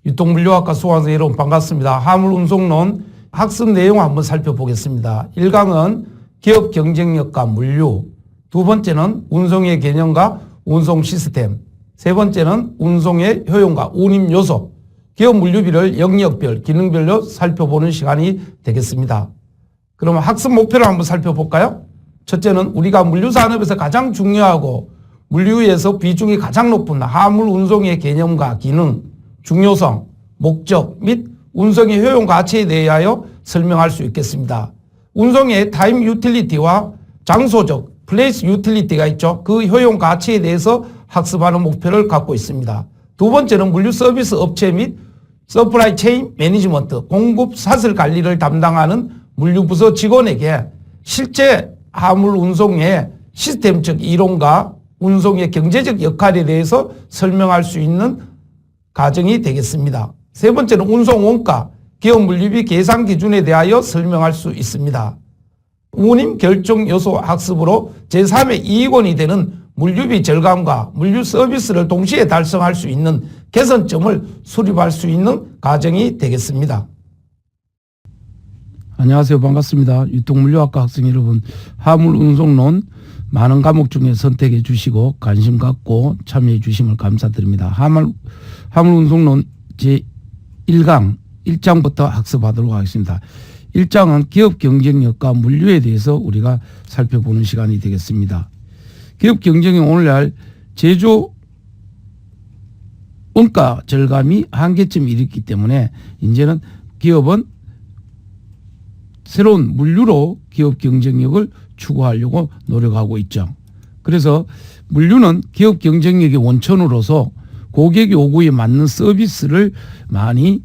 유통물류학과 수강생 여러분 반갑습니다. 화물운송론 학습 내용 한번 살펴보겠습니다. 1강은 기업 경쟁력과 물류, 두 번째는 운송의 개념과 운송 시스템, 세 번째는 운송의 효용과 운임 요소, 기업 물류비를 영역별, 기능별로 살펴보는 시간이 되겠습니다. 그러면 학습 목표를 한번 살펴볼까요? 첫째는 우리가 물류산업에서 가장 중요하고 물류에서 비중이 가장 높은 화물 운송의 개념과 기능, 중요성, 목적 및 운송의 효용 가치에 대하여 설명할 수 있겠습니다. 운송의 타임 유틸리티와 장소적 플레이스 유틸리티가 있죠. 그 효용 가치에 대해서 학습하는 목표를 갖고 있습니다. 두 번째는 물류 서비스 업체 및 서플라이 체인 매니지먼트, 공급 사슬 관리를 담당하는 물류부서 직원에게 실제 화물 운송의 시스템적 이론과 운송의 경제적 역할에 대해서 설명할 수 있는 과정이 되겠습니다. 세 번째는 운송 원가, 기업 물류비 계산 기준에 대하여 설명할 수 있습니다. 운임 결정 요소 학습으로 제3의 이익원이 되는 물류비 절감과 물류 서비스를 동시에 달성할 수 있는 개선점을 수립할 수 있는 과정이 되겠습니다. 안녕하세요. 반갑습니다. 유통물류학과 학생 여러분, 화물운송론 많은 과목 중에 선택해 주시고 관심 갖고 참여해 주심을 감사드립니다. 화물운송론 제1강 1장부터 학습하도록 하겠습니다. 1장은 기업 경쟁력과 물류에 대해서 우리가 살펴보는 시간이 되겠습니다. 기업 경쟁력 오늘날 제조 원가 절감이 한계점에 이르기 때문에 이제는 기업은 새로운 물류로 기업 경쟁력을 추구하려고 노력하고 있죠. 그래서 물류는 기업 경쟁력의 원천으로서 고객 요구에 맞는 서비스를 많이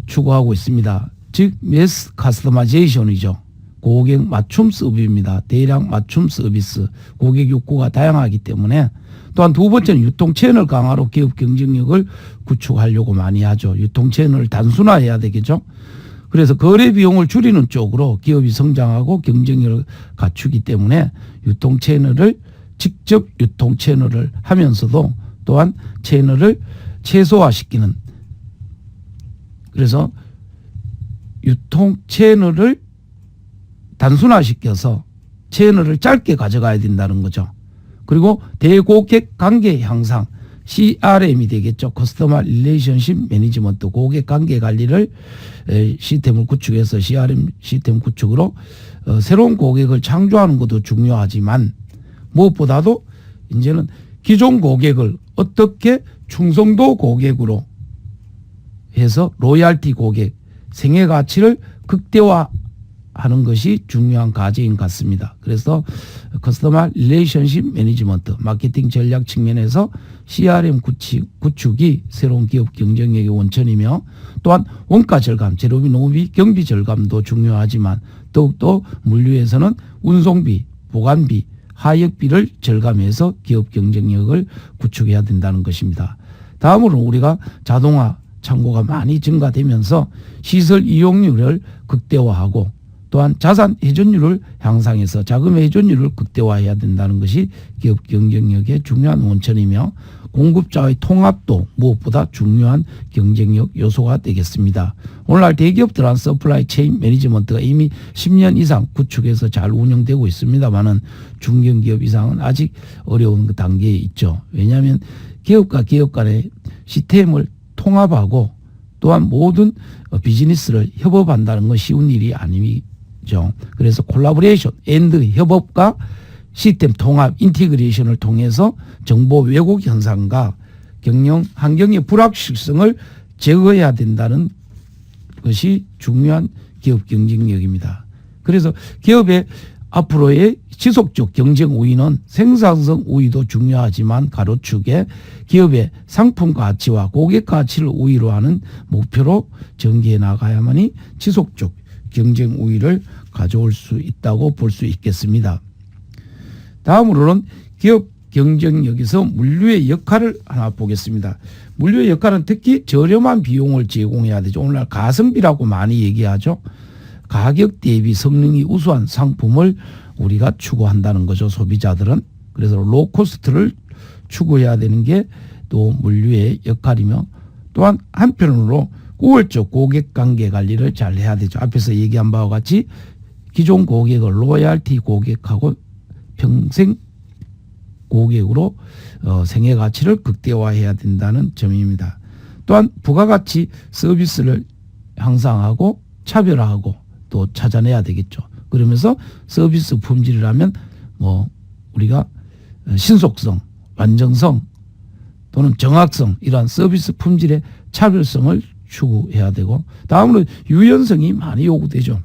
추구하고 있습니다. 즉 매스 커스터마이제이션이죠. 고객 맞춤 서비스입니다. 대량 맞춤 서비스. 고객 욕구가 다양하기 때문에 또한 두 번째는 유통 채널 강화로 기업 경쟁력을 구축하려고 많이 하죠. 유통 채널을 단순화해야 되겠죠. 그래서 거래 비용을 줄이는 쪽으로 기업이 성장하고 경쟁력을 갖추기 때문에 유통 채널을 직접 유통 채널을 하면서도 또한 채널을 최소화시키는, 그래서 유통 채널을 단순화시켜서 채널을 짧게 가져가야 된다는 거죠. 그리고 대고객 관계 향상, CRM이 되겠죠. 커스터머 릴레이션십 매니지먼트, 고객 관계 관리를 시스템을 구축해서 CRM 시스템 구축으로 새로운 고객을 창조하는 것도 중요하지만 무엇보다도 이제는 기존 고객을 어떻게 충성도 고객으로 해서 로열티 고객, 생애 가치를 극대화하는 것이 중요한 과제인 것 같습니다. 그래서 커스터머 릴레이션십 매니지먼트, 마케팅 전략 측면에서 CRM 구축이 새로운 기업 경쟁력의 원천이며 또한 원가 절감, 재료비, 노무비, 경비 절감도 중요하지만 더욱더 물류에서는 운송비, 보관비, 하역비를 절감해서 기업 경쟁력을 구축해야 된다는 것입니다. 다음으로 우리가 자동화 창고가 많이 증가되면서 시설 이용률을 극대화하고 또한 자산 회전율을 향상해서 자금 회전율을 극대화해야 된다는 것이 기업 경쟁력의 중요한 원천이며 공급자의 통합도 무엇보다 중요한 경쟁력 요소가 되겠습니다. 오늘날 대기업들은 서플라이 체인 매니지먼트가 이미 10년 이상 구축해서 잘 운영되고 있습니다만은 중견기업 이상은 아직 어려운 단계에 있죠. 왜냐하면 기업과 기업 간의 시스템을 통합하고 또한 모든 비즈니스를 협업한다는 건 쉬운 일이 아니죠. 그래서 콜라보레이션, 앤드 협업과 시스템 통합, 인티그레이션을 통해서 정보 왜곡 현상과 경영 환경의 불확실성을 제거해야 된다는 것이 중요한 기업 경쟁력입니다. 그래서 기업의 앞으로의 지속적 경쟁 우위는 생산성 우위도 중요하지만 가로축에 기업의 상품 가치와 고객 가치를 우위로 하는 목표로 전개해 나가야만이 지속적 경쟁 우위를 가져올 수 있다고 볼 수 있겠습니다. 다음으로는 기업 경쟁력에서 물류의 역할을 하나 보겠습니다. 물류의 역할은 특히 저렴한 비용을 제공해야 되죠. 오늘날 가성비라고 많이 얘기하죠. 가격 대비 성능이 우수한 상품을 우리가 추구한다는 거죠. 소비자들은. 그래서 로코스트를 추구해야 되는 게 또 물류의 역할이며 또한 한편으로 우월적 고객 관계 관리를 잘 해야 되죠. 앞에서 얘기한 바와 같이 기존 고객을 로얄티 고객하고 평생 고객으로 생애 가치를 극대화해야 된다는 점입니다. 또한 부가가치 서비스를 향상하고 차별화하고 또 찾아내야 되겠죠. 그러면서 서비스 품질을 하면 뭐 우리가 신속성, 완전성 또는 정확성 이러한 서비스 품질의 차별성을 추구해야 되고, 다음으로 유연성이 많이 요구되죠.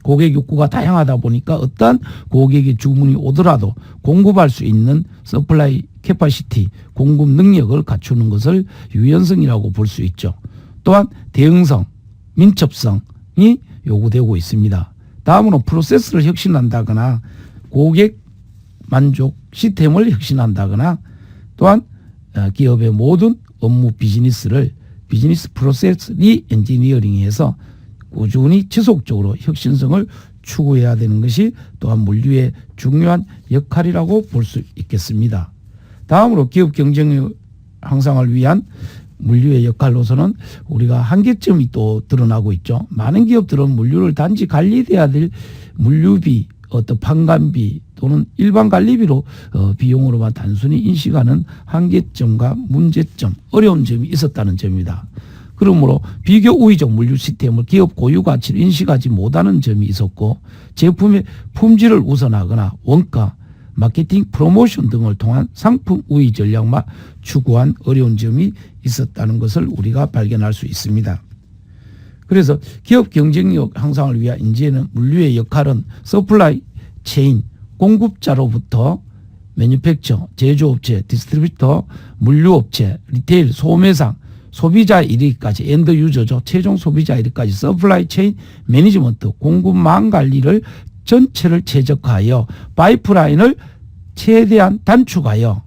고객 욕구가 다양하다 보니까 어떠한 고객의 주문이 오더라도 공급할 수 있는 서플라이 캐파시티, 공급 능력을 갖추는 것을 유연성이라고 볼 수 있죠. 또한 대응성, 민첩성이 요구되고 있습니다. 다음으로 프로세스를 혁신한다거나 고객 만족 시스템을 혁신한다거나, 또한 기업의 모든 업무 비즈니스 프로세스 리엔지니어링해서 꾸준히 지속적으로 혁신성을 추구해야 되는 것이 또한 물류의 중요한 역할이라고 볼 수 있겠습니다. 다음으로 기업 경쟁력 향상을 위한 물류의 역할로서는 우리가 한계점이 또 드러나고 있죠. 많은 기업들은 물류를 단지 관리돼야 될 물류비, 어떤 판관비 또는 일반 관리비로 비용으로만 단순히 인식하는 한계점과 문제점, 어려운 점이 있었다는 점입니다. 그러므로 비교 우위적 물류 시스템을 기업 고유 가치를 인식하지 못하는 점이 있었고, 제품의 품질을 우선하거나 원가, 마케팅, 프로모션 등을 통한 상품 우위 전략만 추구한 어려운 점이 있었다는 것을 우리가 발견할 수 있습니다. 그래서 기업 경쟁력 향상을 위한 이제는 물류의 역할은 서플라이 체인, 공급자로부터 매뉴팩처, 제조업체, 디스트리뷰터, 물류업체, 리테일, 소매상, 소비자 이르기까지 엔드 유저죠. 최종 소비자 이르기까지 서플라이 체인 매니지먼트, 공급망 관리를 전체를 최적화하여 파이프라인을 최대한 단축하여,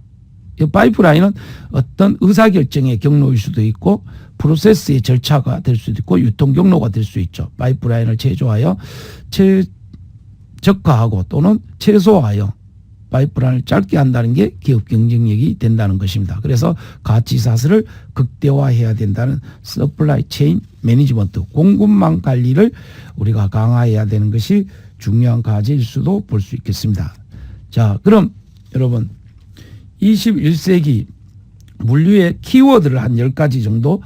이 파이프라인은 어떤 의사결정의 경로일 수도 있고 프로세스의 절차가 될 수도 있고 유통 경로가 될 수 있죠. 파이프라인을 최소화하여 최적화하고 또는 최소화하여 파이프라인을 짧게 한다는 게 기업 경쟁력이 된다는 것입니다. 그래서 가치 사슬을 극대화해야 된다는 서플라이 체인 매니지먼트, 공급망 관리를 우리가 강화해야 되는 것이 중요한 과제일 수도 볼 수 있겠습니다. 자, 그럼 여러분 21세기 물류의 키워드를 한 10가지 정도